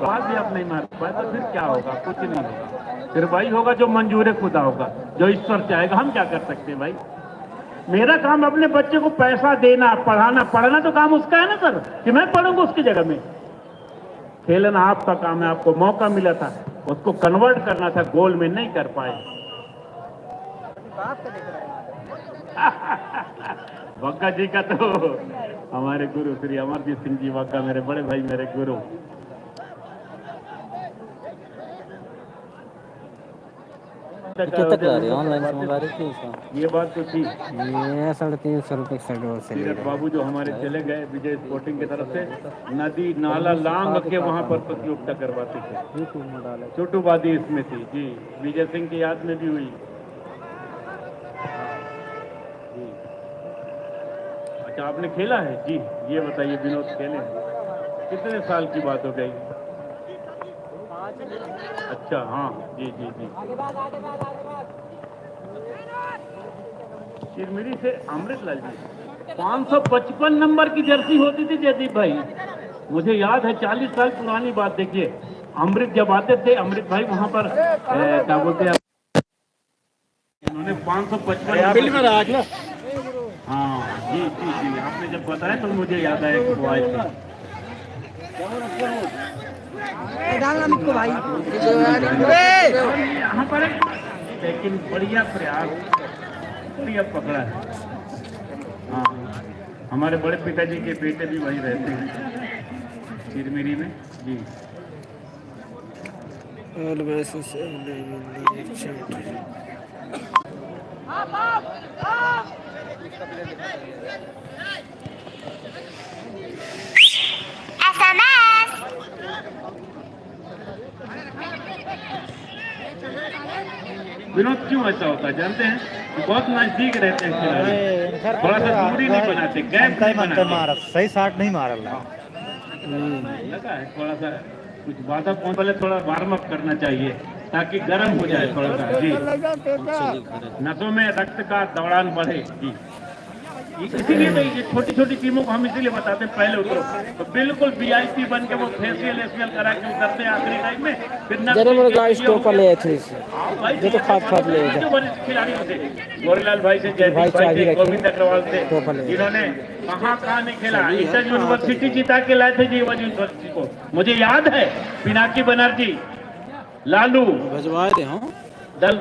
बाद भी आप नहीं मार पाए तो फिर क्या होगा? कुछ नहीं होगा। फिर वही होगा जो मंजूर खुदा होगा, जो ईश्वर चाहेगा। हम क्या कर सकते हैं भाई? मेरा काम अपने बच्चे को पैसा देना, पढ़ाना, पढ़ना तो काम उसका है ना सर, कि मैं पढ़ूंगा उसकी जगह में। खेलना आपका काम है। आपको मौका मिला था, उसको कन्वर्ट करना था, गोल में नहीं कर पाए। वक्का जी का तो हमारे गुरु श्री अमरजीत सिंह जी वक्का, मेरे बड़े भाई, मेरे गुरु। ऑनलाइन से मंगा रही थी उसका। ये बात तो थी। ये 350 रुपये से ले रहे बाबू जो हमारे चले गए विजय स्पोर्टिंग की तरफ से, नदी नाला लांग के वहां पर प्रतियोगिता करवाते थे। छोटू वादी इसमें थी जी, विजय सिंह की याद में भी हुई जी। अच्छा, आपने खेला है जी? ये बताइए, विनोद खेले कितने साल की बात हो गई? अच्छा, हाँ जी जी जी। चिरमिरी से अमृतलाल जी, 555 नंबर की जर्सी होती थी जयदीप भाई, मुझे याद है। 40 साल पुरानी बात। देखिए, अमृत जब आते थे, अमृत भाई वहां पर क्या बोलते हैं, उन्होंने 555। हाँ जी जी जी, आपने जब बताया तो मुझे याद आया कि वो आए थे। यहाँ पर लेकिन बढ़िया प्रयास, बढ़िया पकड़ा है। हाँ, हमारे बड़े पिताजी के बेटे भी वहीं रहते हैं, चिरमिरी में जी। विनोद, क्यों ऐसा होता है जानते हैं? बहुत नजदीक रहते हैं खिलाड़ी, थोड़ा सा दूरी नहीं बनाते, गैप नहीं बनाते। सही शॉट नहीं मारा लगा है थोड़ा सा कुछ बाधा पहुंच, पहले थोड़ा वार्म अप करना चाहिए ताकि गर्म हो जाए थोड़ा सा जी, नसों में रक्त का दौड़ान बढ़े जी। इसीलिए तो ये छोटी छोटी टीमों को हम इसीलिए बताते हैं, पहले उतरो तो बिल्कुल वीआईपी बन के वो फेशियल एशियल करा के उतरते हैं आखिरी टाइम में। फिर जो वरिष्ठ खिलाड़ी होते, गोरेलाल भाई से, जयदीप भाई से, गोविंद अग्रवाल से, जिन्होंने कहाँ नहीं खेला, इंटर यूनिवर्सिटी जिता के लाए थे जी यूनिवर्सिटी को। मुझे याद है, पिनाकी बनर्जी, लालू दल,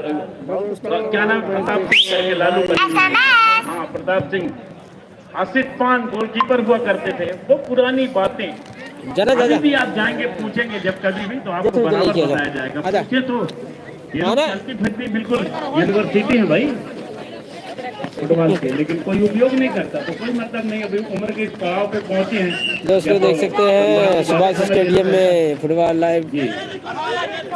क्या नाम, प्रताप सिंह, लालू, हाँ प्रताप सिंह, आसिफ पान गोलकीपर हुआ करते थे। वो पुरानी बातें अभी भी आप जाएंगे पूछेंगे जब कभी भी, तो आपको बराबर बताया जाएगा। पूछे तो चलती फिरती बिल्कुल यूनिवर्सिटी है भाई फुटबॉल के, लेकिन कोई उपयोग नहीं करता तो कोई मतलब नहीं। अभी उम्र के इस पड़ाव पे पहुंचे हैं। दोस्तों देख सकते हैं सुभाष स्टेडियम में फुटबॉल लाइव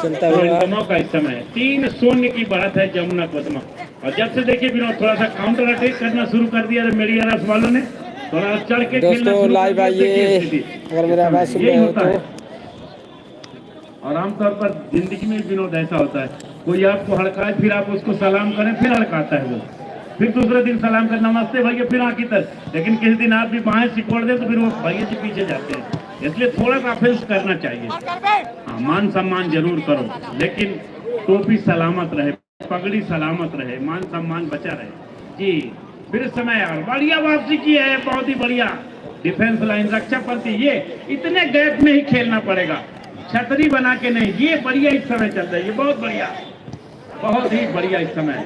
चलता हुआ। मौका इस समय 3-0 की बात है जमुना पदमा। और जब से देखिए विनोद थोड़ा सा काउंटर अटैक करना शुरू कर दिया मेडिया रस वालों ने, थोड़ा चढ़ के दोस्तों लाइव आइए, अगर मेरा आवाज सुन रहे हो तो। और आमतौर पर जिंदगी में विनोद ऐसा होता है, कोई आपको हड़काए, फिर आप उसको सलाम करें, फिर हड़काता है वो, फिर दूसरे दिन सलाम कर, नमस्ते भैया, फिर आखिर तक। लेकिन किसी दिन आप भी बाहें सिकोड़ दे तो फिर वो भैया से पीछे जाते हैं। इसलिए थोड़ा सा ऑफेंस करना चाहिए। हाँ, मान सम्मान जरूर करो, लेकिन टोपी सलामत रहे, पगड़ी सलामत रहे, मान सम्मान बचा रहे जी। फिर समय और बढ़िया वापसी की है, बहुत ही बढ़िया डिफेंस लाइन, रक्षा पंथी। ये इतने गैप में ही खेलना पड़ेगा, छतरी बना के नहीं। ये बढ़िया इस समय चल रहा है, ये बहुत बढ़िया, बहुत ही बढ़िया इस समय।